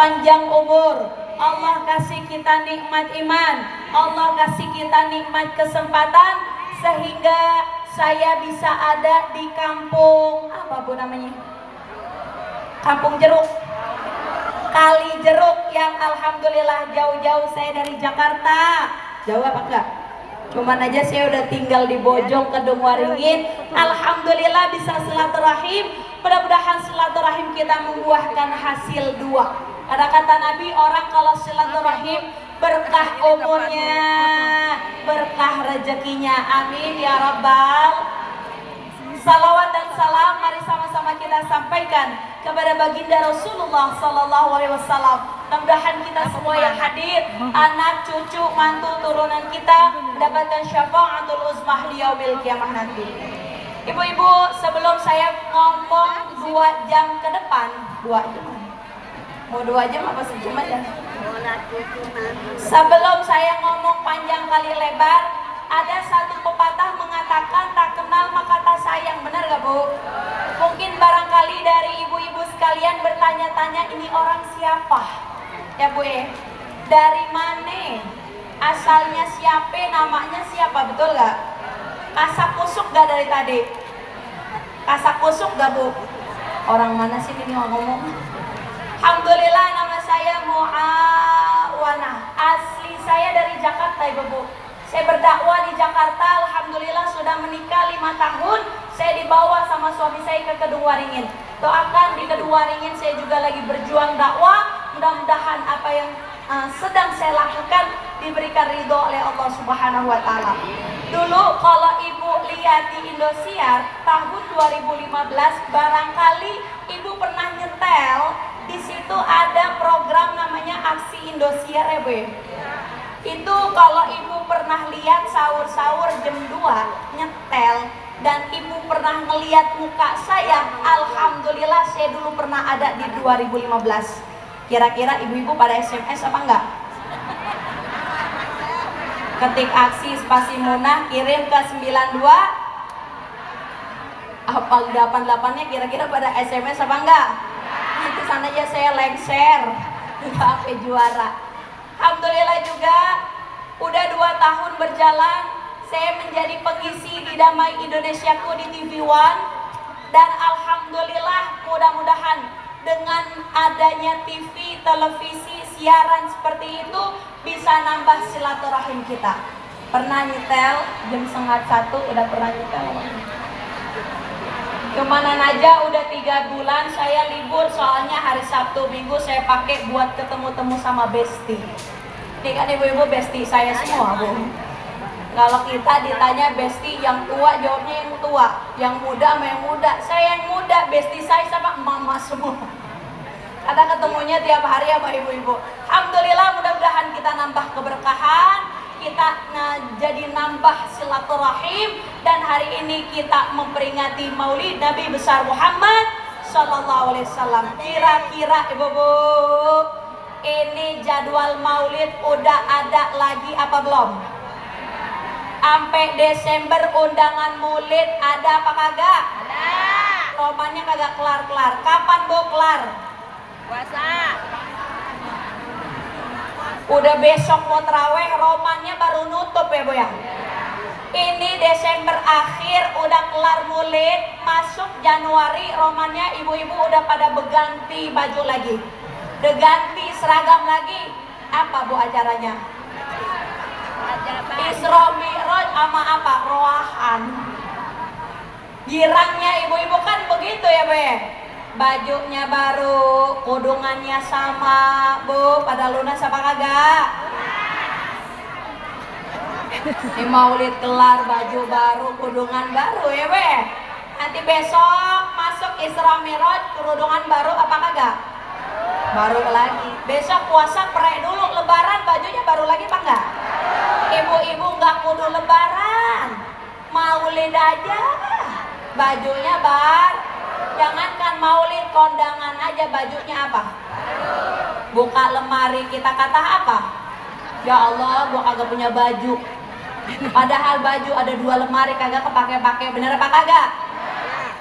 panjang umur, Allah kasih kita nikmat iman, Allah kasih kita nikmat kesempatan sehingga saya bisa ada di kampung apa Bu namanya? Kampung Jeruk, Kali Jeruk yang alhamdulillah jauh-jauh saya dari Jakarta. Jauh apa enggak? Cuman aja saya udah tinggal di Bojong Kedung Waringin. Alhamdulillah bisa silaturahim. Mudah-mudahan silaturahim kita membuahkan hasil dua. Ada kata Nabi, orang kalau silaturahim berkah umurnya, berkah rezekinya. Amin ya rabbal. Salawat dan salam mari sama-sama kita sampaikan kepada baginda Rasulullah Sallallahu Alaihi Wasallam. Mudah-mudahan kita semua yang hadir, anak, cucu, mantu, turunan kita mendapatkan syafaatul uzmah di yaumil kiamah nanti. Ibu-ibu, sebelum saya ngomong 2 jam ke depan, 2 jam. Mau 2 jam apa sejam aja? Sebelum saya ngomong panjang kali lebar, ada satu pepatah mengatakan tak kenal maka tak sayang. Benar gak Bu? Mungkin barangkali dari ibu-ibu sekalian bertanya-tanya, ini orang siapa? Ya Bu ya? Dari mana? Asalnya siapa? Namanya siapa? Betul gak? Kasak kusuk gak dari tadi? Kasak kusuk gak Bu? Orang mana sih ini ngomong? Alhamdulillah, nama saya Muawana. Asli saya dari Jakarta Ibu-ibu. Saya berdakwah di Jakarta, alhamdulillah sudah menikah 5 tahun. Saya dibawa sama suami saya ke Kedung Waringin. Doakan di Kedung Waringin saya juga lagi berjuang dakwah. Mudah-mudahan apa yang sedang saya lakukan diberikan ridho oleh Allah Subhanahu wa taala. Dulu kalau Ibu lihat di Indosiar tahun 2015, barangkali Ibu pernah nyetel, di situ ada program namanya Aksi Indosiar ya Bu. Itu kalau Ibu pernah lihat sahur-sahur jam 2 nyetel dan Ibu pernah ngelihat muka saya, alhamdulillah saya dulu pernah ada di 2015. Kira-kira ibu-ibu pada SMS apa enggak? Ketik aksi spasi munah kirim ke 92. Apa 88-nya kira-kira pada SMS apa enggak? Nanti sana aja saya like share. Sampai juara. Alhamdulillah juga udah 2 tahun berjalan saya menjadi pengisi di Damai Indonesiaku di TV One, dan alhamdulillah mudah-mudahan dengan adanya TV, televisi, siaran seperti itu bisa nambah silaturahim kita. Pernah nyetel jam 12:30 udah pernah nyetel. Kemana aja udah 3 bulan saya libur, soalnya hari Sabtu Minggu saya pakai buat ketemu-temu sama bestie. Ini kan ibu-ibu bestie saya semua Bu. Kalau kita ditanya bestie yang tua, jawabnya yang tua, yang muda sama yang muda. Saya yang muda, bestie saya sama mama semua. Ada ketemunya tiap hari sama ibu-ibu. Alhamdulillah, mudah-mudahan kita nambah keberkahan, kita jadi nambah silaturahim, dan hari ini kita memperingati Maulid Nabi besar Muhammad Sallallahu Alaihi Wasallam. Kira-kira ibu-ibu, ini jadwal Maulid udah ada lagi apa belum? Sampai Desember undangan Maulid ada apa kagak? Ada. Romannya kagak kelar-kelar. Kapan Bu kelar? Puasa. Udah besok mau terawih, romannya baru nutup ya Bu ya. Ini Desember akhir udah kelar Maulid, masuk Januari romannya ibu-ibu udah pada berganti baju lagi, udah ganti seragam lagi. Apa Bu acaranya? Isra Mi'raj sama apa? Roahan. Girangnya ibu-ibu kan begitu ya Bu. Bajunya baru, kudungannya sama Bu, pada lunas apa kagak? Ini Maulid kelar, baju baru, kudungan baru ya Bu. Nanti besok masuk Isra Mi'raj, kerudungan baru apa kagak? Baru lagi. Besok puasa prek dulu, lebaran bajunya baru lagi apa enggak? Ibu-ibu enggak kudu lebaran, Maulid aja bajunya jangankan Maulid, kondangan aja bajunya apa? Buka lemari kita kata apa? Ya Allah, gua kagak punya baju. Padahal baju ada 2 lemari kagak kepake-pake, bener apa kagak?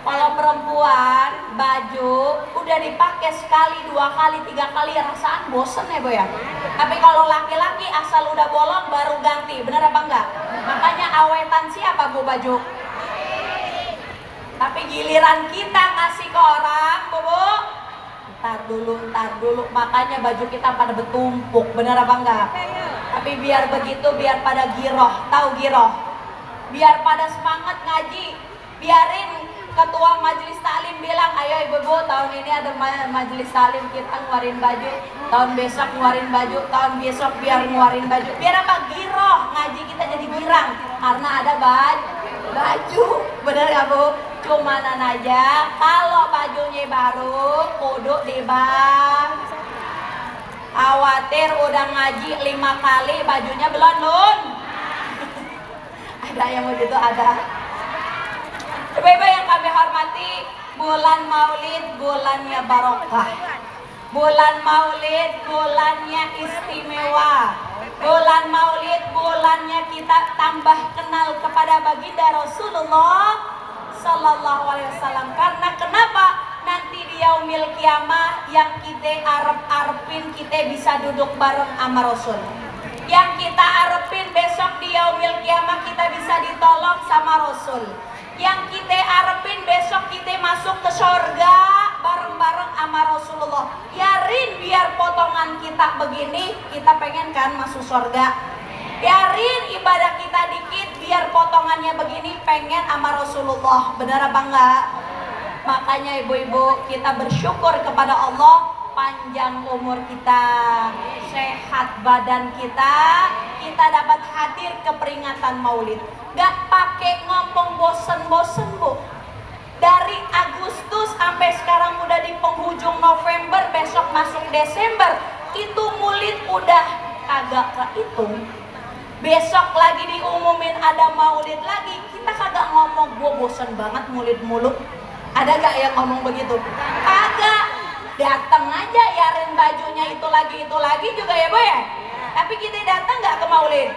Kalau perempuan baju udah dipakai sekali, 2 kali, 3 kali rasaan bosen ya Bu ya. Tapi kalau laki-laki asal udah bolong baru ganti, bener apa enggak? Makanya awetan siapa Bu baju? Tapi giliran kita ngasih ke orang, Bu, ntar dulu, makanya baju kita pada bertumpuk, bener apa enggak? Tapi biar begitu, biar pada giroh, tahu giroh? Biar pada semangat ngaji, biarin ketua majelis taklim bilang, ayo ibu-ibu tahun ini ada majelis taklim kita ngeluarin baju, tahun besok ngeluarin baju, tahun besok biar ngeluarin baju, biar apa? Giroh, ngaji kita jadi girang karena ada baju, bener gak Bu? Cumanan aja kalau bajunya baru kudu dibang. Khawatir udah ngaji 5 kali bajunya belum lun. Ada yang begitu ada. Ibu-ibu yang kami hormati, bulan Maulid bulannya barokah. Bulan Maulid bulannya istimewa. Bulan Maulid bulannya kita tambah kenal kepada baginda Rasulullah Sallallahu Alaihi Wasallam. Karena kenapa? Nanti di yaumil kiamah yang kita arep-arepin kita bisa duduk bareng sama Rasul. Yang kita arepin besok di yaumil kiamah kita bisa ditolong sama Rasul. Yang kita arepin besok kita masuk ke surga bareng-bareng sama Rasulullah. Yarin biar potongan kita begini, kita pengen kan masuk surga. Biarin ibadah kita dikit, biar potongannya begini, pengen sama Rasulullah. Benar apa enggak? Makanya ibu-ibu kita bersyukur kepada Allah, panjang umur kita, sehat badan kita dapat hadir ke peringatan Maulid. Gak pakai ngomong bosen-bosen Bu. Dari Agustus sampai sekarang udah di penghujung November, besok masuk Desember, itu Maulid udah kagak kehitung. Besok lagi diumumin ada Maulid lagi, kita kagak ngomong gua bosen banget Maulid mulu. Ada gak yang ngomong begitu? Kagak. Datang aja yarin bajunya itu lagi juga ya Bu ya. Tapi kita datang gak ke Maulid?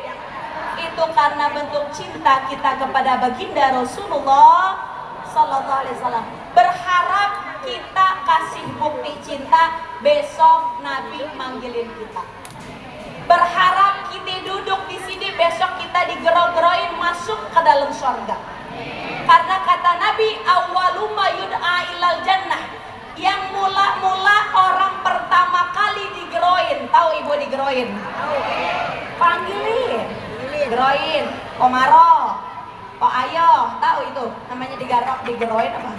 Itu karena bentuk cinta kita kepada baginda Rasulullah Sallallahu Alaihi Wasallam. Berharap kita kasih bukti cinta besok Nabi manggilin kita. Berharap kita duduk di sini besok kita digero-geroin masuk ke dalam surga. Karena kata Nabi, awwaluma yud'a ilal jannah, yang mula-mula orang pertama kali digeroin. Tahu ibu digeroin? Panggilin, geroin, komaro, kok ayo, tahu itu namanya digeroin apa?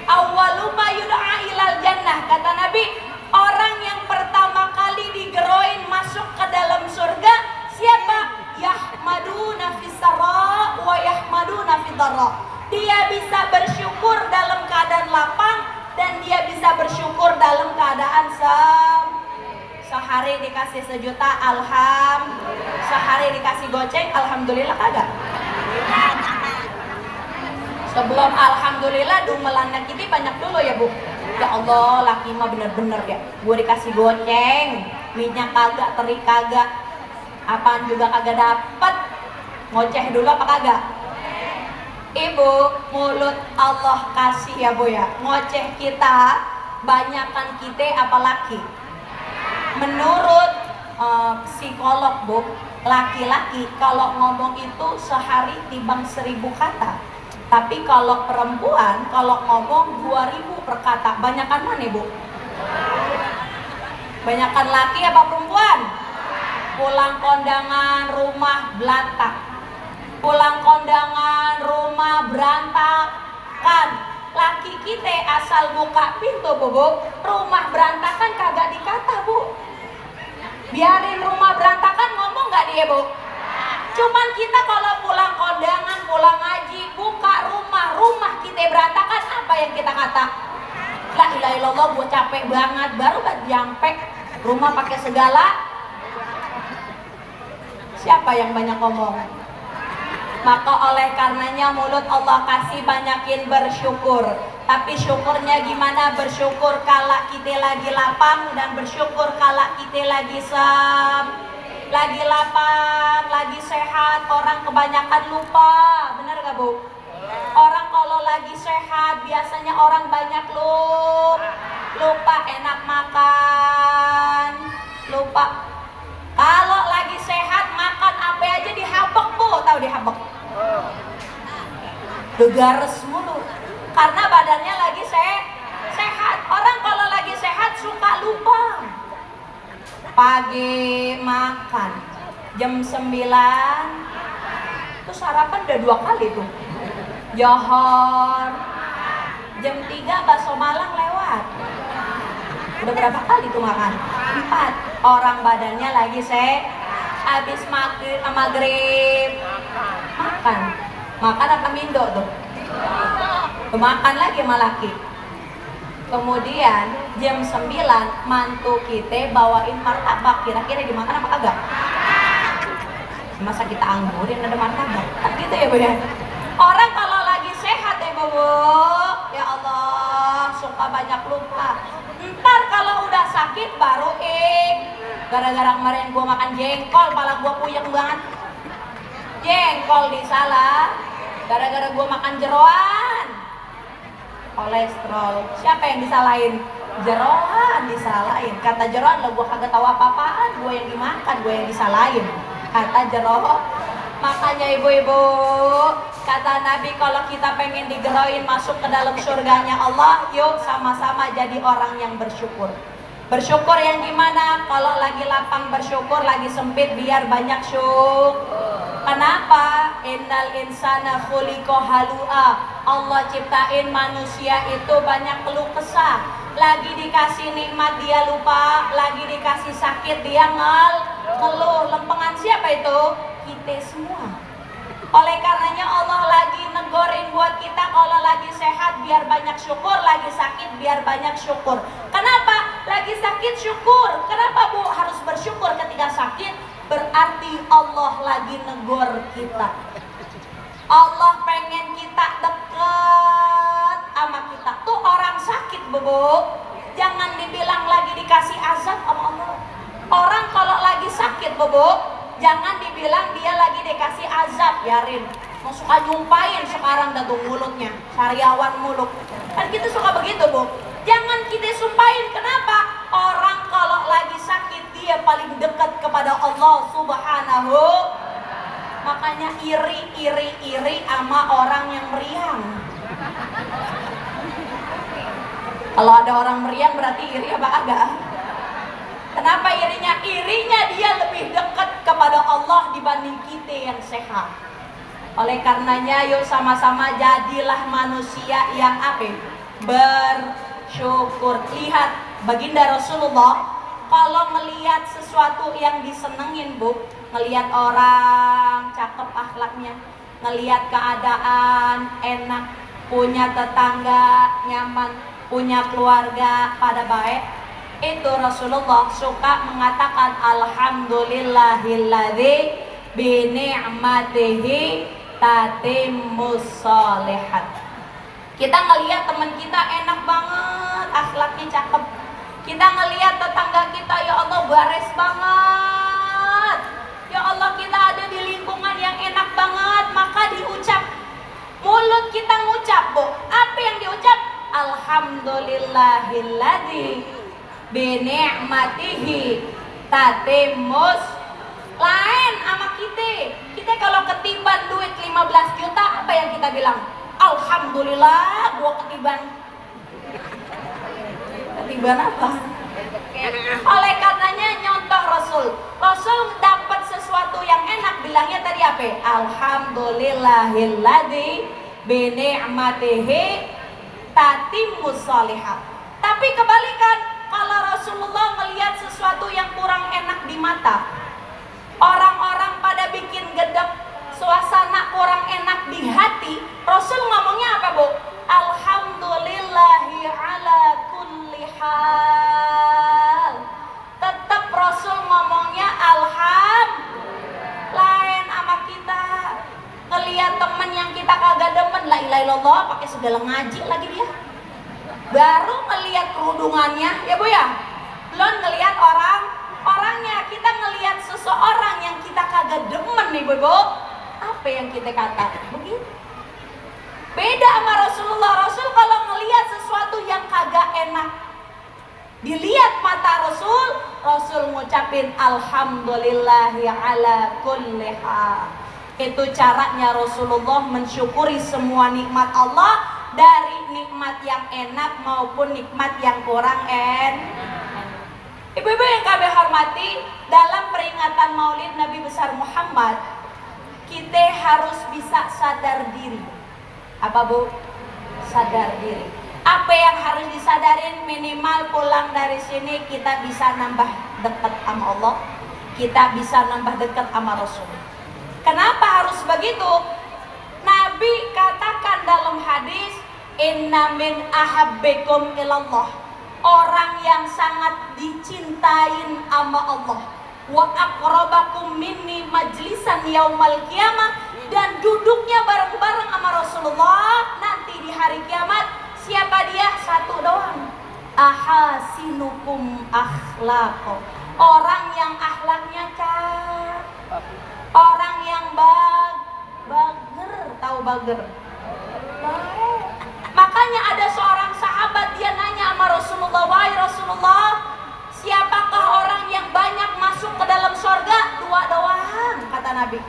Awwaluma yud'a ilal jannah, kata Nabi, orang yang pertama kali digeroin masuk ke dalam surga siapa? Yahmaduna fis-sarra wa yahmaduna fid-dharra. Dia bisa bersyukur dalam keadaan lapang dan dia bisa bersyukur dalam keadaan sehari dikasih 1 juta, sehari dikasih goceng, alhamdulillah kagak. Sebelum alhamdulillah dumelannya kita banyak dulu ya Bu. Ya Allah, laki mah bener-bener ya. Gue dikasih goceng, minyak kagak, teri kagak, apaan juga kagak dapet. Ngoceh dulu apa kagak? Ibu, mulut Allah kasih ya Bu ya. Ngoceh kita, banyakan kita apa laki? Menurut psikolog Bu, laki-laki kalau ngomong itu sehari timbang 1000 kata. Tapi kalau perempuan kalau ngomong 2000 per kata. Banyakan mana Bu? Banyakan laki apa perempuan? Pulang kondangan rumah belatak, pulang kondangan rumah berantakan. Laki kita asal buka pintu Bu, rumah berantakan kagak dikata Bu. Biarin rumah berantakan, ngomong gak dia Bu? Cuman kita kalau pulang kondangan, pulang ngaji, buka rumah kita berantakan, apa yang kita kata? La ilaha illallah, gue capek banget, baru gak nyampe rumah pakai segala. Siapa yang banyak ngomong? Maka oleh karenanya mulut Allah kasih banyakin bersyukur. Tapi syukurnya gimana? Bersyukur kala kita lagi lapang dan bersyukur kala kita lagi lapang, lagi sehat. Orang kebanyakan lupa, bener gak Bu? Orang kalau lagi sehat biasanya orang banyak lupa enak makan, lupa. Kalau lagi sehat makan apa aja dihabek bu, tahu dihabek? Gegares mulu karena badannya lagi sehat. Orang kalau lagi sehat suka lupa. Pagi makan jam 9 terus sarapan udah 2 kali tuh. Johor jam 3 bakso Malang lewat. Udah berapa kali tuh makan? 4. Orang badannya lagi habis maghrib makan apa mindo tuh? Makan lagi sama laki. Kemudian jam 9 mantu kita bawain martabak, kira-kira dimakan apa kagak? Masa kita anggurin ada martabak? Kan gitu ya bu ya. Orang kalau lagi sehat ya bu, ya Allah suka banyak lupa. Ntar kalau udah sakit baru gara-gara kemarin gua makan jengkol, pala gua puyeng banget. Jengkol disalah, gara-gara gua makan jeroan. Kolesterol, siapa yang disalahin? Jeroan disalahin. Kata jeroan lah, gua kagak tahu apa-apaan, gua yang dimakan, gua yang disalahin. Kata jeroan. Makanya ibu-ibu, kata Nabi kalau kita pengen digeroin masuk ke dalam surganya Allah, yuk sama-sama jadi orang yang bersyukur. Bersyukur yang gimana? Kalau lagi lapang bersyukur, lagi sempit biar banyak syukur. Kenapa? Innal insana khuliqa halua. Allah ciptain manusia itu banyak keluh kesah. Lagi dikasih nikmat dia lupa, lagi dikasih sakit dia ngeluh. Lempengan siapa itu? Kita semua. Oleh karenanya Allah lagi negorin buat kita kalau lagi sehat biar banyak syukur, lagi sakit biar banyak syukur. Kenapa? Lagi sakit syukur. Kenapa bu harus bersyukur ketika sakit? Berarti Allah lagi negor kita. Allah pengen kita deket sama kita. Tuh orang sakit bu, jangan dibilang lagi dikasih azab sama Allah. Orang kalau lagi sakit bu, jangan dibilang dia lagi dikasih azab, biarin. Mau suka nyumpain sekarang dah tuh mulutnya, sariawan mulut. Kan kita suka begitu bu. Jangan kita sumpahin, kenapa? Orang kalau lagi sakit dia paling dekat kepada Allah Subhanahu. Makanya iri sama orang yang meriang. Kalau ada orang meriang berarti iri apa agak? Kenapa irinya? Irinya dia lebih dekat kepada Allah dibanding kita yang sehat. Oleh karenanya yuk sama-sama jadilah manusia yang apa? Bersyukur. Lihat baginda Rasulullah kalau melihat sesuatu yang disenengin bu, ngelihat orang cakep akhlaknya, ngelihat keadaan enak, punya tetangga nyaman, punya keluarga pada baik, itu Rasulullah suka mengatakan alhamdulillahilladzi bi ni'matihi tatimmus shalihat. Kita ngelihat teman kita enak banget, akhlaknya cakep. Kita ngelihat tetangga kita, ya Allah bares banget. Ya Allah kita ada di lingkungan yang enak banget, maka diucap. Mulut kita ngucap, bu. Apa yang diucap? Alhamdulillahilladzi bi ni'matihi tatimmus. Lain sama kita. Kita kalau ketiban duit 15 juta, apa yang kita bilang? Alhamdulillah gua ketiban. Ketiban apa? Oleh karenanya nyontoh Rasul dapat sesuatu yang enak, bilangnya tadi apa? Alhamdulillahilladzi bi ni'matihi tatimmus shalihat. Tapi kebalikan, kalau Rasulullah melihat sesuatu yang kurang enak di mata, orang-orang pada bikin gedek, suasana kurang enak di hati, Rasul ngomongnya apa bu? Alhamdulillahi ala kulli hal. Tetap Rasul ngomongnya alhamdulillah. Lain sama kita ngelihat temen yang kita kagak demen, la ilaha illallah, pakai segala ngaji lagi dia. Baru ngelihat kerudungannya, ya bu ya, belum ngelihat orangnya. Kita ngelihat seseorang yang kita kagak demen nih bu, apa yang kita kata? Begitu. Beda sama Rasulullah. Rasul kalau ngelihat sesuatu yang kagak enak, dilihat mata Rasul, Rasul ngucapin alhamdulillahi ala kulli hal. Itu caranya Rasulullah mensyukuri semua nikmat Allah, dari nikmat yang enak maupun nikmat yang kurang enak. Ibu-ibu yang kami hormati, dalam peringatan Maulid Nabi besar Muhammad, kita harus bisa sadar diri. Apa Bu? Sadar diri. Apa yang harus disadarin? Minimal pulang dari sini kita bisa nambah dekat sama Allah, kita bisa nambah dekat sama Rasul. Kenapa harus begitu? Nabi katakan dalam hadis, inna min ahabbikum ilallah, orang yang sangat dicintain sama Allah, wa aqrabakum minni majlisan yaumal qiyamah, dan duduknya bareng-bareng sama Rasulullah nanti di hari kiamat. Siapa dia? Satu doang, ahasinukum akhlaqo, orang yang akhlaknya cakep, orang yang bager, tahu bager? Baik. Makanya ada seorang sahabat, dia nanya sama Rasulullah, wahai Rasulullah, siapakah orang yang banyak masuk ke dalam surga? Dua doang, kata Nabi.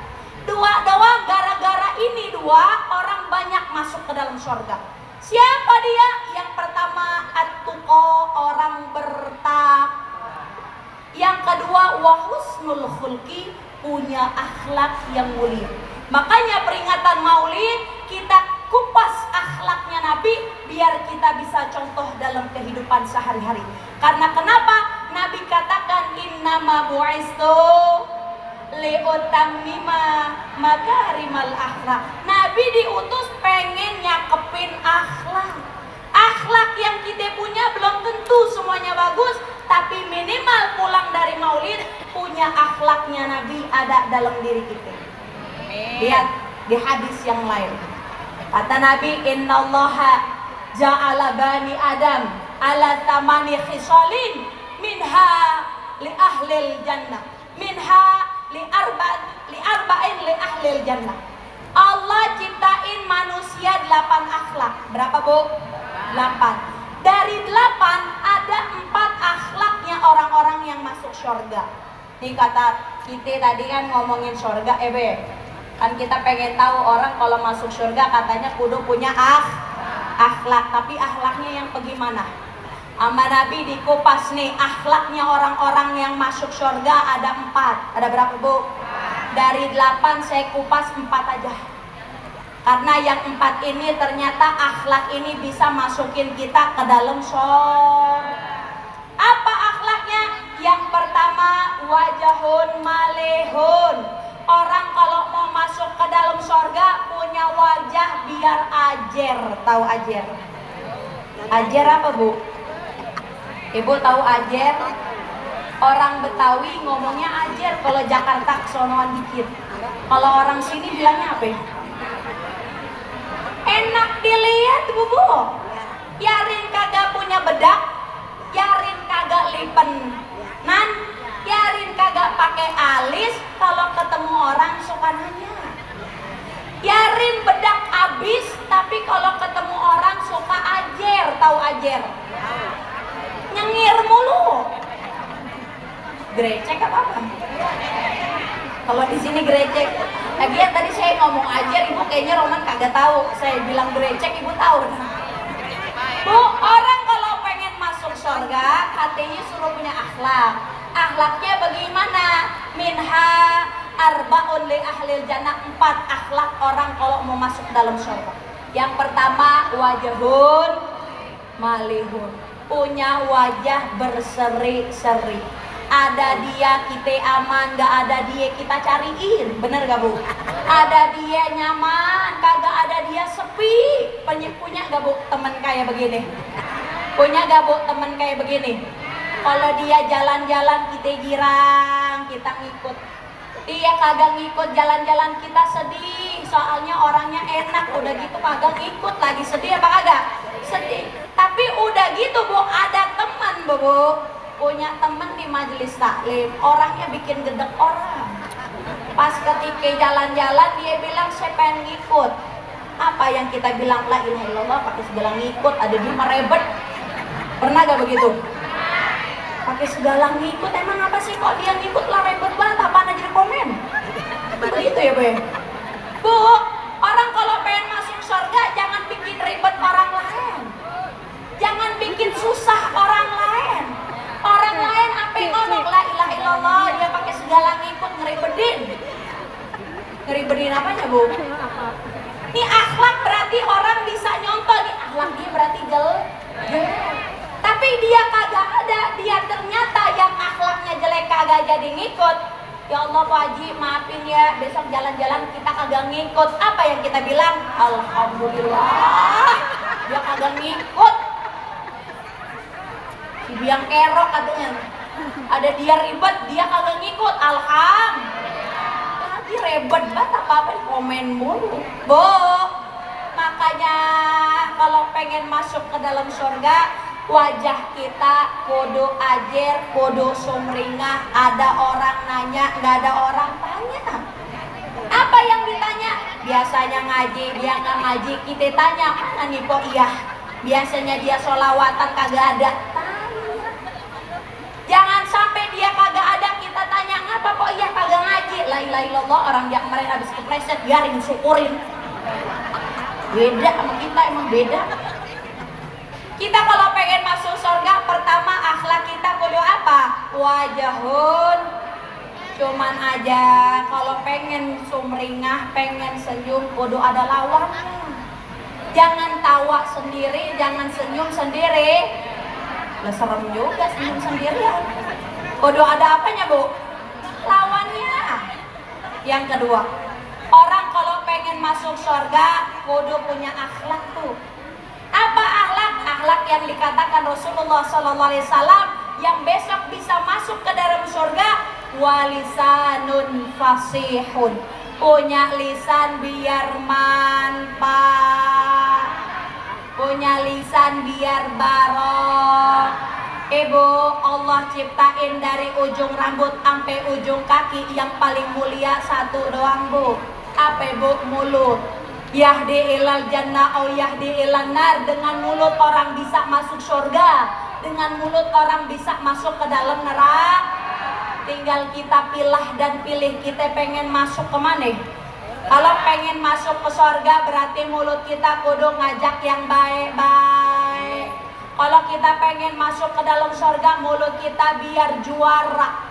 Dua doang, gara-gara ini dua orang banyak masuk ke dalam surga. Siapa dia? Yang pertama at-tuqa, orang bertakwa. Yang kedua wahusnul khulqi, punya akhlak yang mulia. Makanya peringatan Maulid kita kupas akhlaknya Nabi biar kita bisa contoh dalam kehidupan sehari-hari. Karena kenapa? Nabi katakan innama bu'istu liutammima makarimal akhlak. Nabi diutus pengen nyakepin akhlak. Akhlak yang kita punya belum tentu semuanya bagus, tapi minimal pulang dari Maulid punya akhlaknya Nabi ada dalam diri kita. Lihat di hadis yang lain, kata Nabi, innallaha ja'ala bani Adam ala tamani khisalin, minha li ahlil jannah, minha li arba'in li ahlil jannah. Allah ciptain manusia 8 akhlak. Berapa Bu? 8. Dari 8 ada 4 akhlaknya orang-orang yang masuk surga. Nih kata kita tadi kan ngomongin surga, kan kita pengen tahu orang kalau masuk surga katanya kudu punya akhlak, tapi akhlaknya yang bagaimana? Sama Nabi dikupas nih akhlaknya orang-orang yang masuk surga ada 4. Ada berapa Bu? Dari 8 saya kupas 4 aja. Karena yang 4 ini ternyata akhlak ini bisa masukin kita ke dalam surga. Apa akhlaknya? Yang pertama wajahun malehun. Orang kalau mau masuk ke dalam surga punya wajah biar ajer. Tahu ajer? Ajer apa Bu? Ibu tahu ajer? Orang Betawi ngomongnya ajer, kalau Jakarta kesonoan dikit. Kalau orang sini bilangnya apa? Enak dilihat Bu. Yarin kagak punya bedak, Yarin kagak lipenan, Yarin kagak pakai alis, kalau ketemu orang suka nanya. Yarin bedak abis, tapi kalau ketemu orang suka ajer. Tahu ajer? Nyengir mulu. Grecek apa? Kalau di sini grecek. Lagian tadi saya ngomong ajer, ibu kayaknya Roman kagak tahu. Saya bilang grecek, ibu tahu. Bu, orang kalau pengen masuk surga, katanya suruh punya akhlak. Akhlaknya bagaimana? Minha arba'un li ahlil jannah, 4 akhlak orang kalau mau masuk dalam surga. Yang pertama wajahun malihun, punya wajah berseri-seri. Ada dia kita aman, gak ada dia kita cariin. Bener gak Bu? Ada dia nyaman, kagak ada dia sepi. Punya gak Bu temen kayak begini? Punya gak Bu temen kayak begini? Kalau dia jalan-jalan kita girang, kita ngikut. Dia kagak ngikut jalan-jalan kita sedih, soalnya orangnya enak. Udah gitu kagak ngikut lagi, sedih apa kagak? Sedih. Tapi udah gitu Bu, ada teman Bu, punya temen di majelis taklim, orangnya bikin gedek orang. Pas ketika jalan-jalan dia bilang saya pengen ngikut. Apa yang kita bilang la ilaha illallah pakai segala ngikut, ada di merebet. Pernah gak begitu? Pakai segala ngikut, emang apa sih kok dia ngikut lah ribet banget, apaan aja di komen. Begitu ya Bu ya? Bu, orang kalau pengen masuk surga jangan bikin ribet orang lain, jangan bikin susah orang lain. Orang lain apa ngomong la ilaha illallah, dia pakai segala ngikut, ngeribetin. Ngeribetin apanya Bu? Ini akhlak berarti orang bisa nyontoh, nih akhlak dia berarti jelek. Tapi dia kagak ada, dia ternyata yang akhlaknya jelek kagak jadi ngikut. Ya Allah Pak Haji, maafin ya, besok jalan-jalan kita kagak ngikut. Apa yang kita bilang? Alhamdulillah, dia kagak ngikut. Si biang kerok katanya, ada dia ribet, dia kagak ngikut. Alhamdulillah. Rebet banget apa-apa di komen mulu. Bu, makanya kalau pengen masuk ke dalam surga, wajah kita kudu ajer, kudu sumringah. Ada orang nanya, nggak ada orang tanya. Apa yang ditanya? Biasanya ngaji, dia nggak ngaji, kita tanya mana nih kok iya. Biasanya dia sholawatan kagak ada. Jangan sampai dia kagak ada, kita tanya ngapa kok iya kagak ngaji. La ilaha illallah, orang dia kemarin habis kepleset, biarin syukurin. Beda sama kita, emang beda. Kita kalau pengen masuk surga, pertama akhlak kita kudu apa? Wajahun. Cuman aja kalau pengen sumringah, pengen senyum, kudu ada lawannya. Jangan tawa sendiri, jangan senyum sendiri. Lah serem juga senyum sendirian. Kudu ada apanya Bu? Lawannya. Yang kedua, orang kalau pengen masuk surga kudu punya akhlak tuh. Apa akhlak? Akhlak yang dikatakan Rasulullah SAW yang besok bisa masuk ke dalam surga. Walisanun fasihun, punya lisan biar manfaat, punya lisan biar barok. Ibu, Allah ciptain dari ujung rambut sampai ujung kaki yang paling mulia satu doang Bu. Apa Bu? Mulut. Yahdi ilal jannah au yahdi ilal nar. Dengan mulut orang bisa masuk surga, dengan mulut orang bisa masuk ke dalam neraka. Tinggal kita pilah dan pilih, kita pengen masuk kemana. Kalau pengen masuk ke surga berarti mulut kita kudu ngajak yang baik-baik. Kalau kita pengen masuk ke dalam surga, mulut kita biar juara.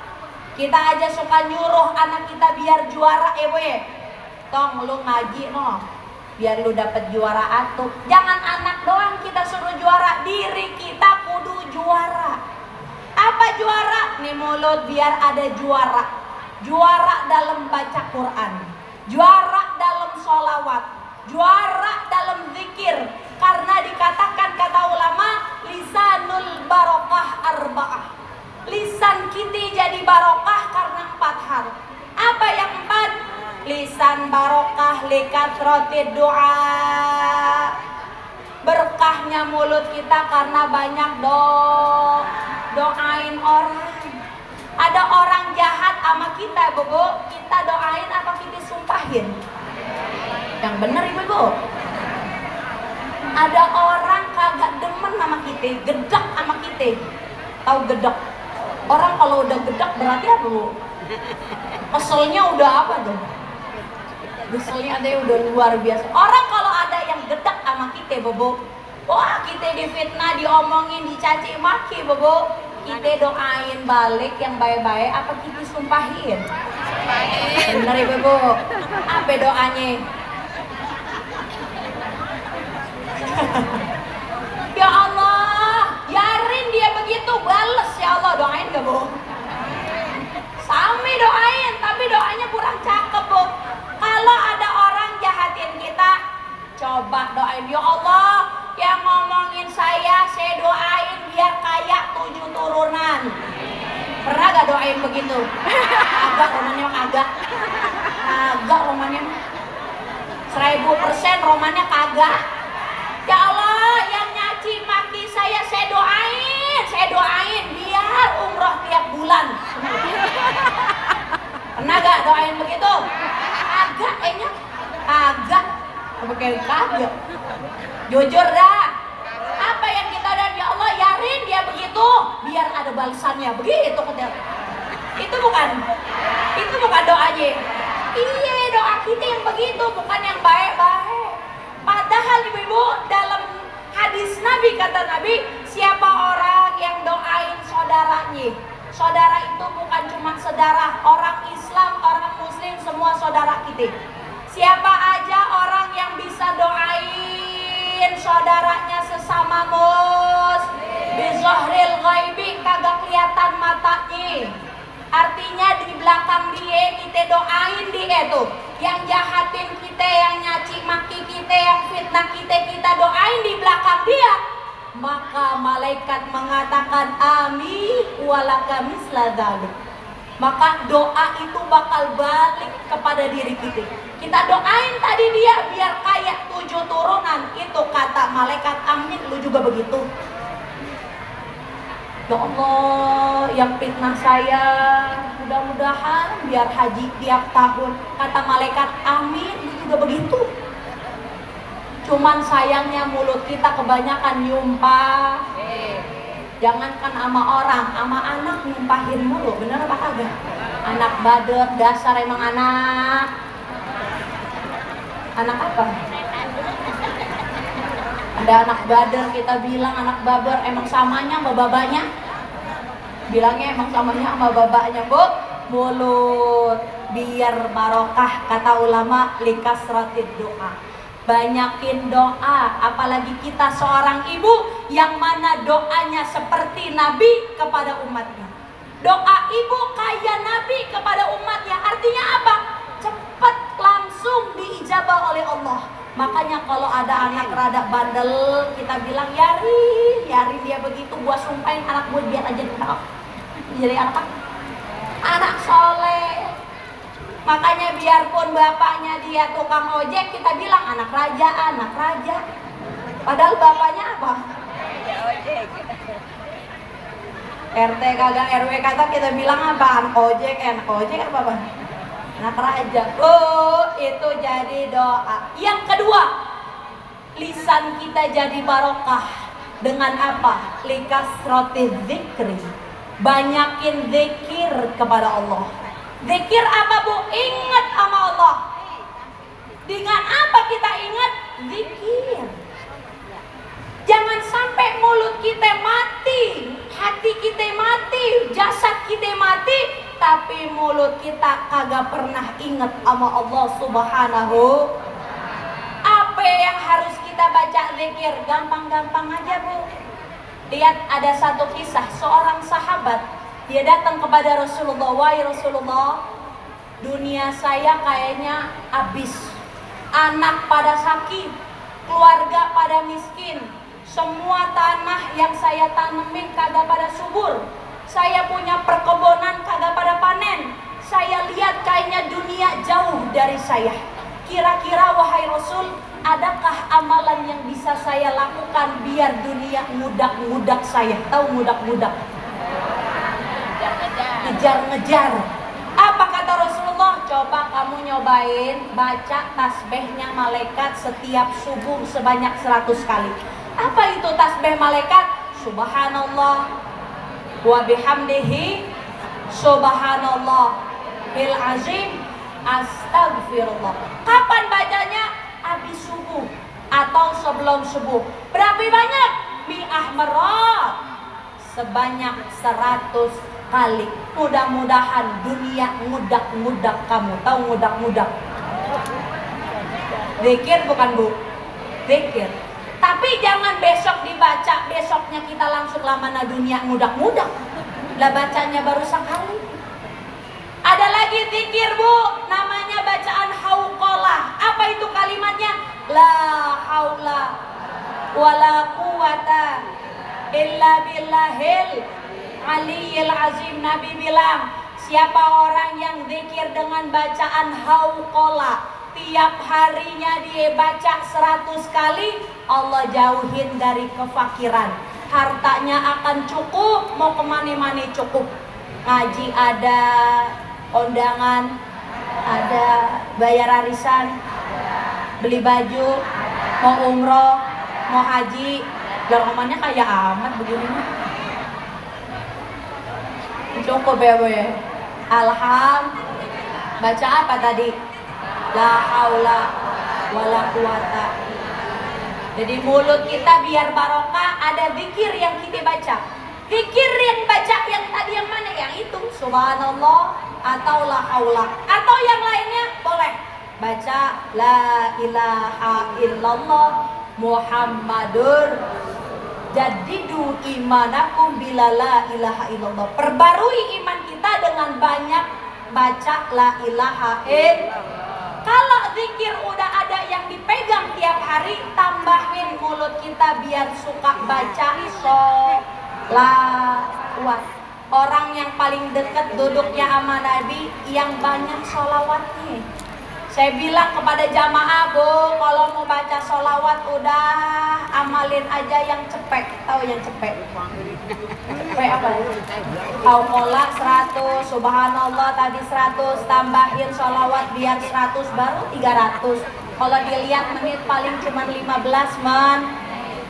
Kita aja suka nyuruh anak kita biar juara, Bu ya. Tong lu ngaji no, biar lu dapet juara atuh. Jangan anak doang kita suruh juara, diri kita kudu juara. Apa juara? Nih mulut biar ada juara. Juara dalam baca Quran, juara dalam sholawat, juara dalam zikir. Karena dikatakan kata ulama, lisanul barokah arba'ah. Lisan kita jadi barokah karena 4 hal. Apa yang 4? Lisan barokah likatrotid doa. Berkahnya mulut kita karena banyak doain orang. Ada orang jahat sama kita, Bu, kita doain apa kita sumpahin? Yang bener Ibu. Ada orang kagak demen sama kita, gedek sama kita. Tahu gedek? Orang kalau udah gedek berarti apa Bu? Keselnya udah apa tuh? Keselnya ada udah luar biasa. Orang kalau ada yang gedek sama kita, Bu, wah kita difitnah, diomongin, dicaci maki, Bu. Kita doain balik yang baik-baik apa kita sumpahin? Bener Ibu. Apa doanya? Ya Allah, biarin dia begitu, bales ya Allah. Doain gak Bu? Sami doain, tapi doanya kurang cakep Bu. Kalau ada orang jahatin kita, coba doain, ya Allah yang ngomongin saya doain biar kaya 7 turunan. Pernah gak doain begitu? Agak romannya kagak. Kagak romannya 1000% romannya kagak. Ya Allah yang nyaci maki saya doain biar umroh tiap bulan. Pernah gak doain begitu? Agak kayaknya agak. Pakai kagak. Jujur dah. Apa yang kita dan ya Allah yarin dia begitu, biar ada balasannya. Begitu katanya. Itu bukan doanya. Iya, doa kita yang begitu, bukan yang baik-baik. Padahal ibu-ibu, dalam hadis Nabi kata Nabi, siapa orang yang doain saudaranya. Saudara itu bukan cuma saudara, orang Islam, orang Muslim, semua saudara kita. Siapa aja orang yang bisa doain saudaranya sesama bizohril ghaibi, kagak kelihatan matanya. Artinya di belakang dia kita doain dia tuh. Yang jahatin kita, yang nyaci maki kita, yang fitnah kita doain di belakang dia. Maka malaikat mengatakan amin walaka misla dzalik. Maka doa itu bakal balik kepada diri kita. Kita doain tadi dia biar kayak 7 turunan. Itu kata malaikat amin, lu juga begitu. Ya Allah, yang fitnah saya mudah-mudahan biar haji tiap tahun. Kata malaikat amin, lu juga begitu. Cuman sayangnya mulut kita kebanyakan nyumpah. Jangankan sama orang, sama anak nyumpahin mulu. Bener apa kagak? Anak bader, dasar emang anak. Anak apa? Ada anak bader, kita bilang anak baber, emang samanya sama babanya? Bilangnya emang samanya sama babanya, Bu. Mulut biar barokah, kata ulama, likasratid doa. Banyakin doa, apalagi kita seorang ibu yang mana doanya seperti Nabi kepada umatnya. Doa ibu kayak Nabi kepada umatnya, artinya apa? Cepat langsung diijabah oleh Allah. Makanya kalau ada anak rada bandel, kita bilang yarin dia begitu, gua sumpahin anak gue biar aja jadi anak soleh. Makanya biarpun bapaknya dia tukang ojek, kita bilang anak raja. Padahal bapaknya apa? RT kagak RW kata kita bilang apa? Anak ojek apa Bang? Anak raja. Oh, itu jadi doa. Yang kedua, lisan kita jadi barokah dengan apa? Likasrotiz zikri. Banyakin zikir kepada Allah. Zikir apa Bu? Ingat sama Allah. Dengan apa kita ingat? Zikir. Jangan sampai mulut kita mati, hati kita mati, jasad kita mati, tapi mulut kita kagak pernah ingat sama Allah Subhanahu. Apa yang harus kita baca zikir? Gampang-gampang aja Bu. Lihat ada satu kisah, seorang sahabat, dia datang kepada Rasulullah, wahai Rasulullah, dunia saya kayaknya habis. Anak pada sakit, keluarga pada miskin, semua tanah yang saya tanemin kagak pada subur. Saya punya perkebunan kagak pada panen. Saya lihat kayaknya dunia jauh dari saya. Kira-kira wahai Rasul, adakah amalan yang bisa saya lakukan biar dunia ngudak-ngudak saya? Tahu ngudak-ngudak? Ngejar-ngejar. Apa kata Rasulullah? Coba kamu nyobain baca tasbihnya malaikat setiap subuh sebanyak 100 kali. Apa itu tasbih malaikat? Subhanallah wa bihamdihi, subhanallah bil azim, astagfirullah. Kapan bacanya? Habis subuh atau sebelum subuh. Berapa banyak? Mi'ah marat, sebanyak 100 kali. Mudah-mudahan dunia ngudak-ngudak kamu. Tahu ngudak-ngudak? Zikir bukan Bu? Zikir. Tapi jangan besok dibaca, besoknya kita langsung lamana dunia ngudak-ngudak. Lah bacanya baru sekali. Ada lagi zikir Bu, namanya bacaan hauqalah. Apa itu kalimatnya? La haula wala quwata illa billahil aliyil azim. Nabi bilang, siapa orang yang zikir dengan bacaan hauqalah, tiap harinya dia baca 100 kali, Allah jauhin dari kefakiran. Hartanya akan cukup, mau kemana-mana cukup. Ngaji ada, kondangan ada, bayar arisan beli baju, mau umroh, mau haji, larangannya kayak amat begini mah. Cukup ya Bu ya. Baca apa tadi? La haula wala quwata. Jadi mulut kita biar barokah, ada zikir yang kita baca. Zikir yang baca yang tadi yang mana? Yang itu subhanallah atau la haula atau yang lainnya boleh. Baca la ilaha illallah Muhammadur. Jadidu imanakum bila la ilaha illallah. Perbarui iman kita dengan banyak baca la ilaha illallah. Kalau zikir udah ada yang dipegang tiap hari, tambahin mulut kita biar suka baca sholawat. Orang yang paling dekat duduknya sama Nabi yang banyak sholawatnya. Saya bilang kepada jamaah, Bu, kalau mau baca sholawat udah amalin aja yang cepek. Tahu yang cepek? Cepek apa? Aukola 100, subhanallah tadi 100, tambahin sholawat biar 100 baru 300. Kalau dilihat menit paling cuma 15 men.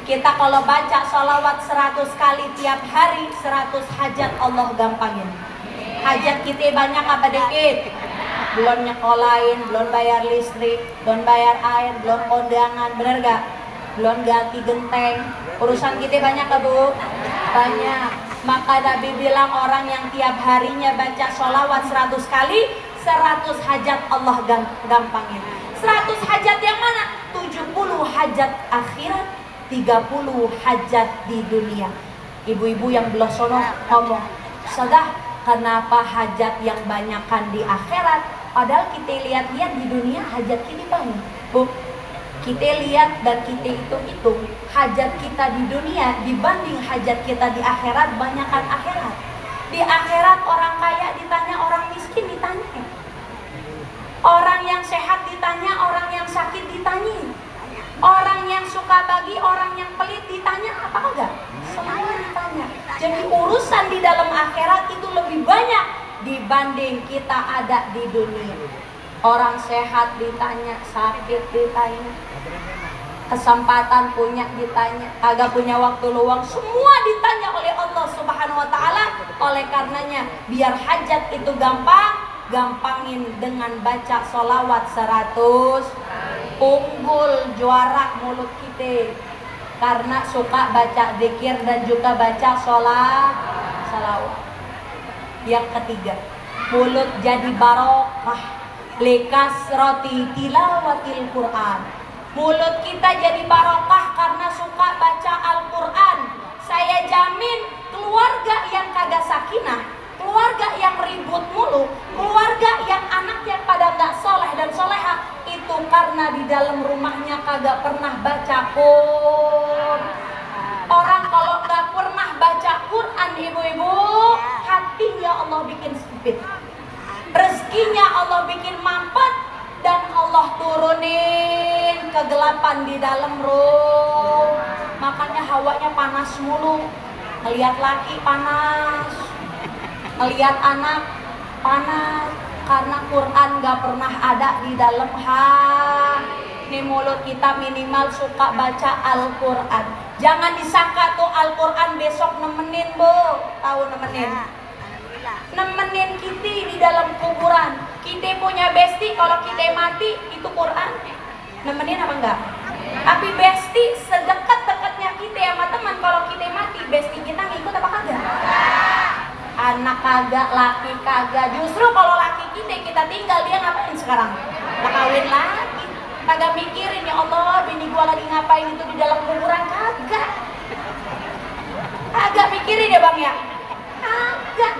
Kita kalau baca sholawat 100 kali tiap hari, 100 hajat Allah gampangin. Hajat kita banyak apa dikit? Belum nyekolahin, belum bayar listrik, belum bayar air, belum kondangan, bener gak? Belum ganti genteng. Urusan kita banyak gak Bu? Banyak. Maka Nabi bilang orang yang tiap harinya baca sholawat 100 kali, 100 hajat Allah gampangin. 100 hajat yang mana? 70 hajat akhirat, 30 hajat di dunia. Ibu-ibu yang belah sono ngomong, Sadah, kenapa hajat yang banyakkan di akhirat? Padahal kita lihat-lihat di dunia hajat kita banyak. Bu, kita lihat dan kita hitung-hitung hajat kita di dunia dibanding hajat kita di akhirat, banyakkan akhirat. Di akhirat orang kaya ditanya, orang miskin ditanya. Orang yang sehat ditanya, orang yang sakit ditanya. Orang yang suka bagi, orang yang pelit ditanya apa enggak? Semua ditanya. Jadi urusan di dalam akhirat itu lebih banyak dibanding kita ada di dunia. Orang sehat ditanya, sakit ditanya, kesempatan punya ditanya, agak punya waktu luang, semua ditanya oleh Allah Subhanahu wa taala. Oleh karenanya biar hajat itu gampangin dengan baca sholawat 100. Unggul juara mulut kita karena suka baca zikir dan juga baca sholawat. Yang ketiga, mulut jadi barokah likasroti tilawatil Quran. Mulut kita jadi barokah karena suka baca Al-Quran. Saya jamin keluarga yang kagak sakinah, keluarga yang ribut mulu, keluarga yang anaknya pada gak soleh dan soleha, itu karena di dalam rumahnya kagak pernah baca Quran. Orang kalau gak pernah baca Quran, ibu-ibu, hatinya Allah bikin sempit, rezekinya Allah bikin mampet, dan Allah turunin kegelapan di dalam rumah. Makanya hawanya panas mulu, ngelihat laki panas, ngelihat anak panas, karena Quran gak pernah ada di dalam hati. Ini mulut kita minimal suka baca Al-Quran. Jangan disangka tuh Al-Quran besok nemenin, Bu. Tahu nemenin? Nemenin kita di dalam kuburan. Kita punya besti, kalau kita mati itu Quran nemenin apa enggak? Tapi besti sedekat-dekatnya kita sama teman, kalau kita mati besti kita ngikut apa kagak? Anak kagak, laki kagak. Justru kalau laki kita tinggal, dia ngapain sekarang? Nah, kawin lagi. Kagak mikirin, ya Allah bini gua lagi ngapain itu di dalam kuburan, kagak. Kagak mikirin ya Bang ya? Kagak.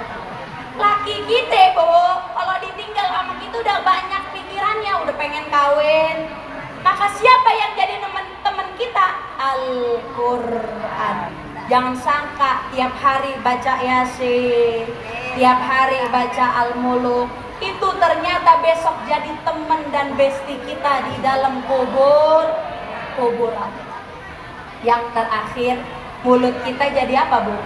Laki kita, Bu, kalau ditinggal sama kita udah banyak pikirannya, udah pengen kawin. Maka siapa yang jadi teman kita? Al-Quran. Jangan sangka tiap hari baca Yasin, tiap hari baca Al-Muluk, itu ternyata besok jadi teman dan besti kita di dalam kuburan. Yang terakhir, mulut kita jadi apa, Bu?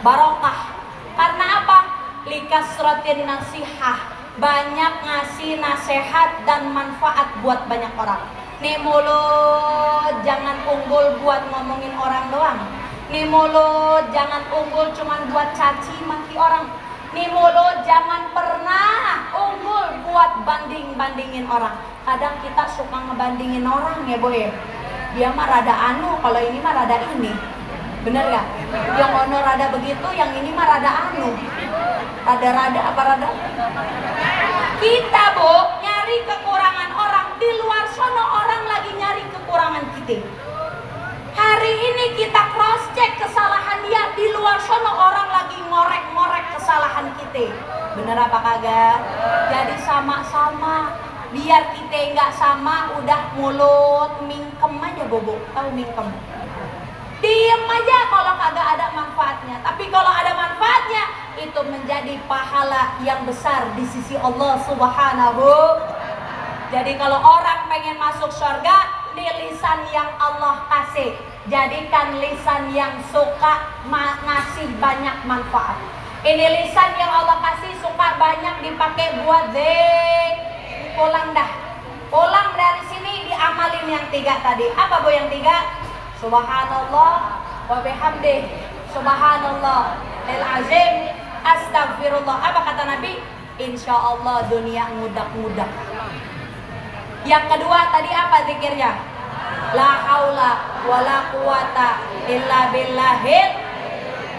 Barokah. Karena apa? Likasratin nasihah, banyak ngasih nasihat dan manfaat buat banyak orang. Nih mulut jangan unggul buat ngomongin orang doang. Nih mulut jangan unggul cuman buat caci maki orang. Nih mulut jangan pernah unggul buat banding-bandingin orang. Kadang kita suka ngebandingin orang ya boy. Dia mah rada anu, kalau ini mah rada ini. Bener gak? Yang ono rada begitu, yang ini mah rada anu. Rada-rada apa rada? Kita bu nyari kekurangan orang, di luar sono orang lagi nyari kekurangan kita. Hari ini kita cross check kesalahan dia, di luar sono orang lagi ngorek-ngorek kesalahan kita. Bener apa kagak? Jadi sama-sama, biar kita nggak sama, udah mulut mingkem aja bobo. Tahu mingkem? Diem aja kalau kagak ada manfaatnya. Tapi kalau ada manfaatnya, itu menjadi pahala yang besar di sisi Allah Subhanahu. Jadi kalau orang pengen masuk surga, di lisan yang Allah kasih, jadikan lisan yang suka ngasih banyak manfaat. Ini lisan yang Allah kasih suka banyak dipakai buat pulang dah. Pulang dari sini diamalin yang 3 tadi. Apa bu yang 3? Subhanallah wa bihamdih, subhanallah al-azim, astagfirullah. Apa kata Nabi? Insya Allah dunia mudah-mudah. Yang kedua tadi apa zikirnya? La haula wa la quwata illa billahil.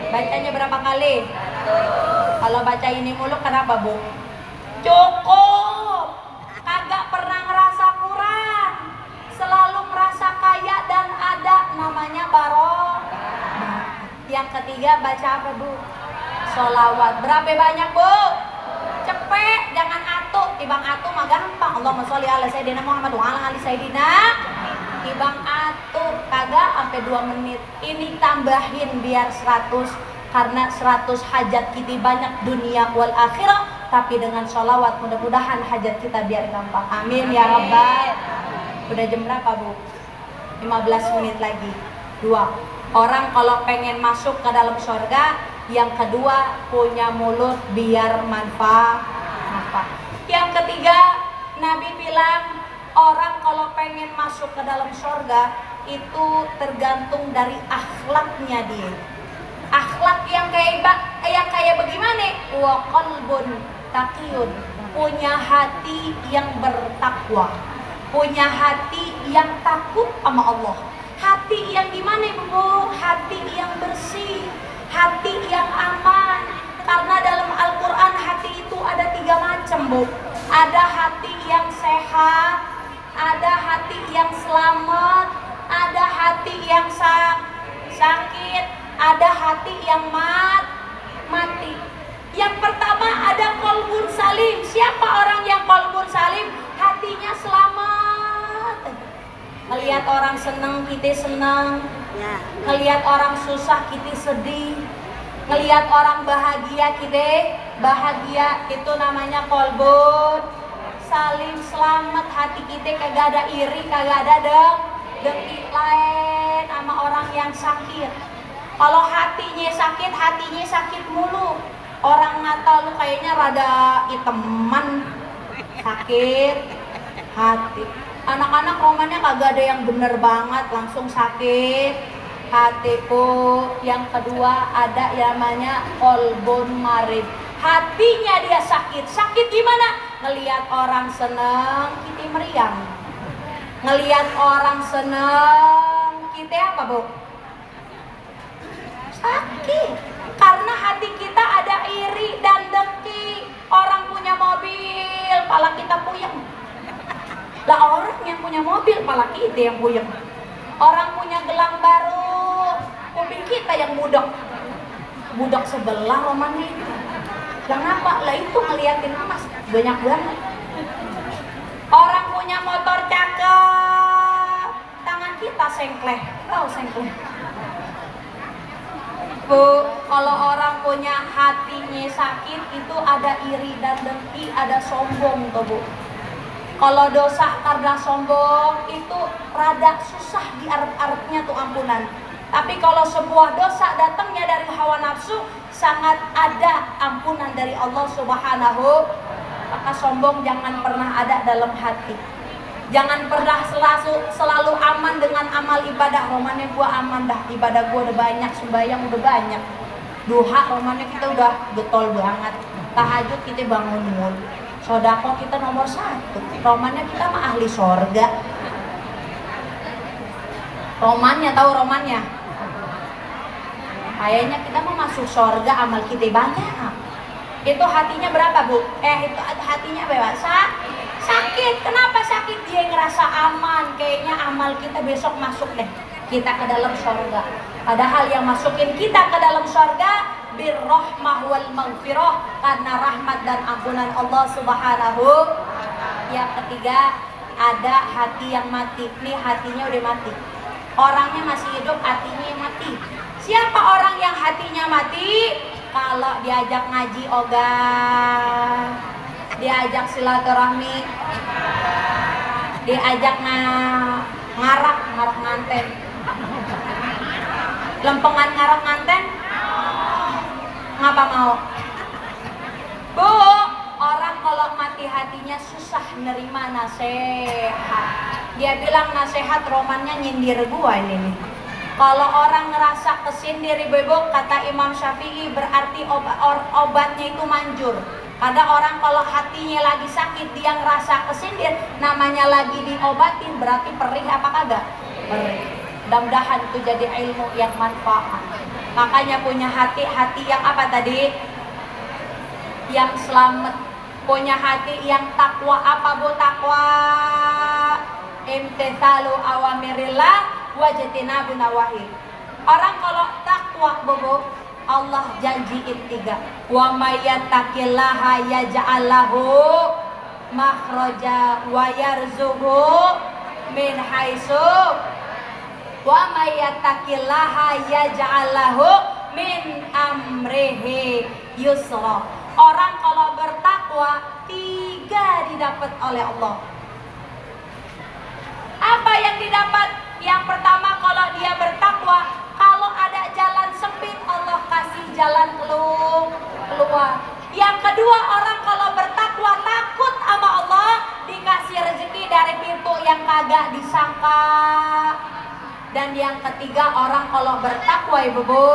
Bacanya berapa kali? Kalau baca ini mulu kenapa bu? Cukup. Kagak pernah ngerasa kurang, selalu merasa kaya dan ada, namanya barokah. Yang ketiga baca apa bu? Sholawat. Berapa banyak bu? Cepet, jangan atuh. Tibang atuh mah gampang. Allahumma sholli ala sayyidina Muhammad wa ala ali sayyidina. Tibang atuh kagak sampai 2 menit. Ini tambahin biar 100, karena 100 hajat kita banyak dunia wal akhirah. Tapi dengan sholawat mudah-mudahan hajat kita biar gampang. Amin ya rabbal. Udah jam berapa bu? 15 menit lagi. 2. Orang kalau pengen masuk ke dalam surga, yang kedua punya mulut biar manfaat. Yang ketiga, Nabi bilang orang kalau pengen masuk ke dalam surga itu tergantung dari akhlaknya dia. Akhlak yang kayak bagaimana? Wa qalbun taqiyun, punya hati yang bertakwa, punya hati yang takut sama Allah. Hati yang gimana bu? Hati yang bersih, hati yang aman. Karena dalam Al-Quran hati itu ada 3 macam bu. Ada hati yang sehat, ada hati yang selamat, ada hati yang sakit, ada hati yang mati. Yang pertama ada qalbun salim. Siapa orang yang qalbun salim? Hatinya selamat. Ngelihat orang senang kita senang, ngelihat orang susah kita sedih, ngelihat orang bahagia kita bahagia. Itu namanya qalbun salim, selamat. Hati kita kagak ada iri, kagak ada dengki lain sama orang yang sakit. Kalau hatinya sakit mulu. Orang ngata lu kayaknya rada iteman, sakit hati. Anak-anak romannya kagak ada yang bener banget, langsung sakit hatiku. Yang kedua ada yang namanya qalbun marid. Hatinya dia sakit. Sakit gimana? Ngelihat orang seneng, kita meriang. Ngelihat orang seneng, kita apa bu? Sakit. Karena hati kita ada iri dan dengki. Orang punya mobil, pala kita puyeng. Lah orang yang punya mobil, pala kita yang puyeng. Orang punya gelang baru, kuping kita yang budak. Budak sebelah romannya. Kenapa? Lah itu ngeliatin emas banyak banget. Orang punya motor cakep, tangan kita sengkleh. Tahu sengkleh? Bu, kalau orang punya hatinya sakit itu ada iri dan dengki, ada sombong tuh bu. Kalau dosa karena sombong itu rada susah diarep-arepnya tuh ampunan. Tapi kalau sebuah dosa datangnya dari hawa nafsu, sangat ada ampunan dari Allah Subhanahu. Maka sombong jangan pernah ada dalam hati. Jangan pernah selalu aman dengan amal ibadah. Romannya gua aman dah, ibadah gua udah banyak, sembahyang udah banyak. Duha romannya kita udah getol banget. Tahajud kita bangun mulu. Sodako kita nomor 1. Romannya kita mah ahli sorga. Romannya, tahu romannya? Kayaknya kita mau masuk sorga, amal kita banyak. Itu hatinya berapa, Bu? Itu hatinya berapa? Sakit. Kenapa sakit? Dia ngerasa aman. Kayaknya amal kita besok masuk deh, kita ke dalam sorga. Padahal yang masukin kita ke dalam sorga birrahmah wal maghfirah, karena rahmat dan ampunan Allah Subhanahu. Yang ketiga, ada hati yang mati. Nih hatinya udah mati. Orangnya masih hidup, hatinya mati. Siapa orang yang hatinya mati? Kalau diajak ngaji ogah, diajak silaturahmi, diajak ngarak nganten, lempengan ngarak nganten, ngapa mau? Bu, orang kalau mati hatinya susah nerima nasihat. Dia bilang nasihat romannya nyindir gua ini nih. Kalau orang ngerasa kesindir bebok, kata Imam Syafi'i, berarti obatnya itu manjur. Ada orang kalau hatinya lagi sakit, dia ngerasa kesindir, namanya lagi diobatin, berarti perih apa kagak? Perih. Mudah-mudahan itu jadi ilmu yang manfaat. Makanya punya hati yang apa tadi? Yang selamat. Punya hati yang takwa. Apa Bu takwa? Imtithalu awamirillah wajtinabu nawahi. Orang kalau takwa, Bobo, Allah janjiin 3. Wa may yattaqillaha yaj'al lahu makhraja wa yarzuqhu min haitsu wa may yattaqillaha yaj'al lahu min amrihi yusra. Orang kalau bertakwa 3 didapat oleh Allah. Apa yang didapat? Yang pertama, kalau dia bertakwa, kalau ada jalan sempit, Allah kasih jalan keluar. Yang kedua, orang kalau bertakwa takut sama Allah, dikasih rezeki dari pintu yang kagak disangka. Dan yang ketiga, orang kalau bertakwa, Ibu,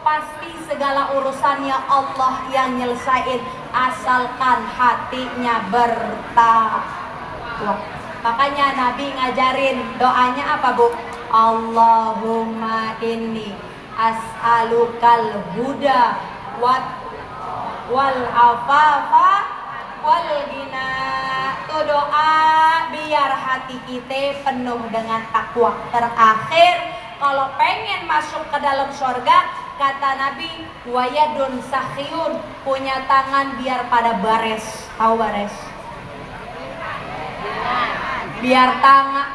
pasti segala urusannya Allah yang nyelesain, asalkan hatinya bertakwa. Makanya Nabi ngajarin doanya apa, Bu? Allahumma inni as'alukal huda wal afafa wal ghina. Itu doa biar hati kita penuh dengan takwa. Terakhir, kalau pengen masuk ke dalam surga, kata Nabi, wayadun sakhiyun, punya tangan biar pada bares. Tahu bares? Biar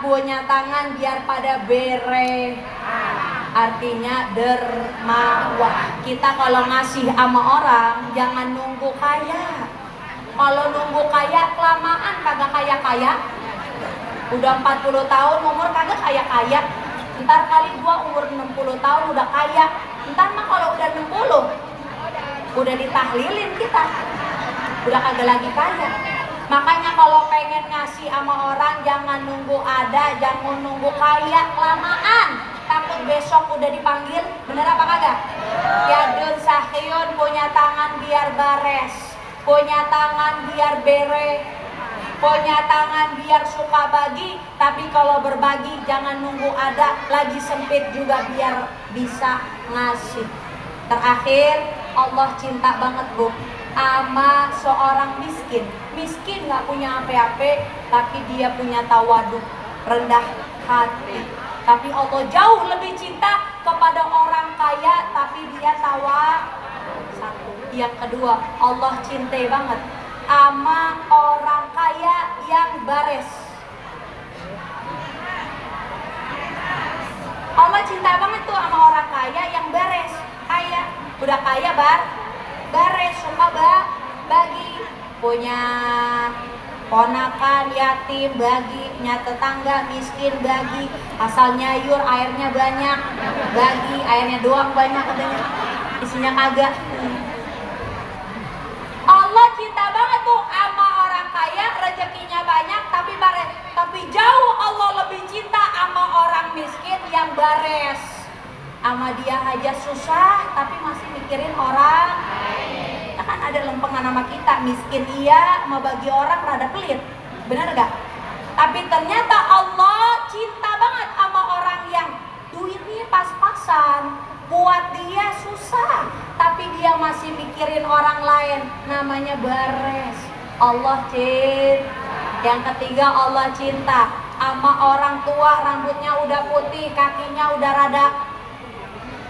punya tangan biar pada bere, artinya dermawan. Kita kalau ngasih sama orang jangan nunggu kaya. Kalau nunggu kaya kelamaan, kagak kaya. Udah 40 tahun umur kagak kaya. Ntar kali gua umur 60 tahun udah kaya. Ntar mah kalau udah 60 udah ditahlilin kita, udah kagak lagi kaya. Makanya kalau pengen ngasih sama orang jangan nunggu ada, jangan nunggu kaya kelamaan. Takut besok udah dipanggil, bener apa kagak? Yadun sahyun, punya tangan biar bares, punya tangan biar bere, punya tangan biar suka bagi. Tapi kalau berbagi jangan nunggu ada, lagi sempit juga biar bisa ngasih. Terakhir, Allah cinta banget, Bu, sama seorang miskin nggak punya apa-apa, tapi dia punya tawadhu, rendah hati. Tapi Allah jauh lebih cinta kepada orang kaya tapi dia satu. Yang kedua, Allah cintai banget sama orang kaya yang bares. Allah cinta banget tuh sama orang kaya yang bares. Kaya, udah kaya bares, suka bagi, punya ponakan yatim bagi, punya tetangga miskin bagi, asal nyayur airnya banyak bagi, airnya doang banyak katanya, isinya kagak. Allah cinta banget tuh sama orang kaya, rezekinya banyak tapi bares, tapi bares. Sama dia aja susah, tapi masih mikirin orang. Ya kan ada lempengan sama kita, miskin iya, mau bagi orang rada pelit. Bener gak? Tapi ternyata Allah cinta banget sama orang yang duitnya pas-pasan, buat dia susah, tapi dia masih mikirin orang lain. Namanya bares. Allah cinta. Yang ketiga, Allah cinta sama orang tua rambutnya udah putih, kakinya udah rada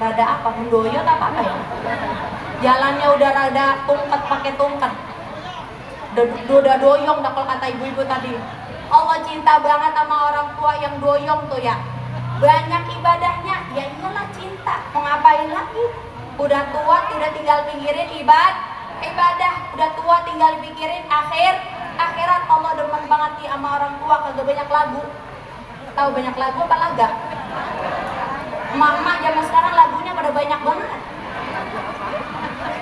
apa? Mendoyot apa ya? Jalannya udah rada tungkat, pakai tungkat. Udah doyong dah kalau kata ibu-ibu tadi. Allah cinta banget sama orang tua yang doyong tuh ya. Banyak ibadahnya, ya iyalah cinta. Mau ngapain lagi? Udah tua, udah tinggal pikirin ibadah. Udah tua tinggal pikirin akhirat. Allah demen banget nih sama orang tua, kagak banyak lagu. Tahu banyak lagu apa laga? Mama zaman sekarang lagunya pada banyak banget.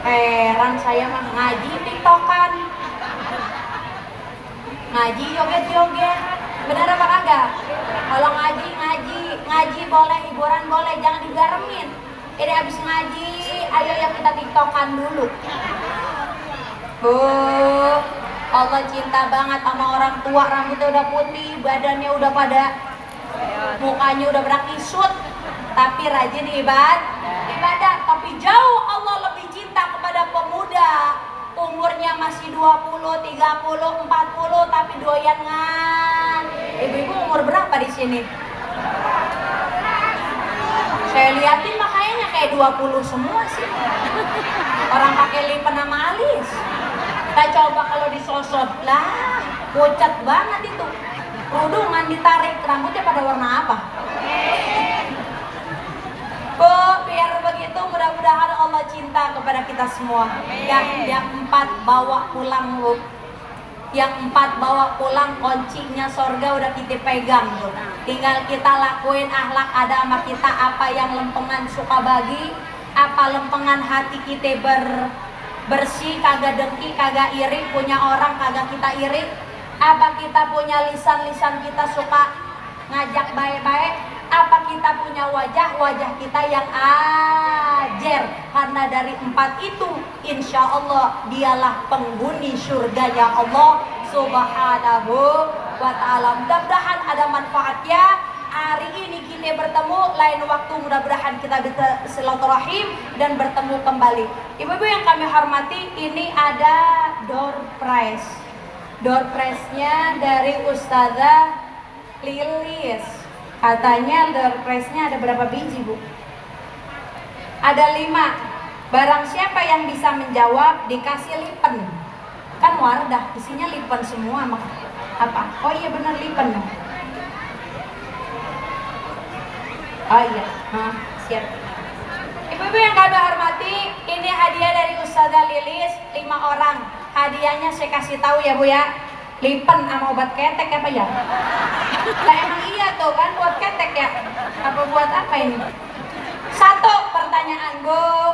Heran saya mah, ngaji tiktokan, ngaji joget-joget. Bener apa kagak? Kalau ngaji boleh, hiburan boleh, jangan digaremin. Ini habis ngaji, ayo ya kita tiktokan dulu. Allah cinta banget sama orang tua, rambutnya udah putih, badannya udah pada, mukanya udah pada kisut, tapi rajin ibadah. Tapi jauh Allah lebih cinta kepada pemuda, umurnya masih 20, 30, 40 tapi doyan ngan. Ibu-ibu umur berapa di sini? Saya liatin mah kayaknya kayak 20 semua sih. Orang pakai lipen sama alis. Kita coba kalau disosot lah, pucat banget itu. Kerudungan ditarik, rambutnya pada warna apa? Bu, biar begitu mudah-mudahan Allah cinta kepada kita semua. Yang 4 bawa pulang lu. Yang 4 bawa pulang, kuncinya sorga udah kita pegang tuh. Tinggal kita lakuin akhlak ada sama kita. Apa yang lempengan suka bagi, apa lempengan hati kita bersih, kagak dengki, kagak iri, punya orang kagak kita iri. Apa kita punya lisan kita suka ngajak baik-baik, apa kita punya wajah kita yang ajer. Karena dari 4 itu insya Allah dialah penghuni surganya Allah subhanahu wa ta'ala. Mudah-mudahan ada manfaatnya. Hari ini kita bertemu, lain waktu mudah-mudahan kita bisa silaturahim dan bertemu kembali. Ibu-ibu yang kami hormati, ini ada door prize. Door prize-nya dari Ustazah Lilis. Katanya door prize-nya ada berapa biji, Bu? Ada 5. Barang siapa yang bisa menjawab dikasih lipen. Kan Wardah isinya lipen semua, mak. Apa? Oh iya benar lipen. Oh iya, siap. Ibu-ibu yang kami hormati, ini hadiah dari Ustazah Lilis, 5 orang. Hadiahnya saya kasih tahu ya Bu ya. Lipen sama obat ketek apa ya? Lah emang iya tuh kan buat ketek ya? Apa buat apa ini? 1 pertanyaan Bu.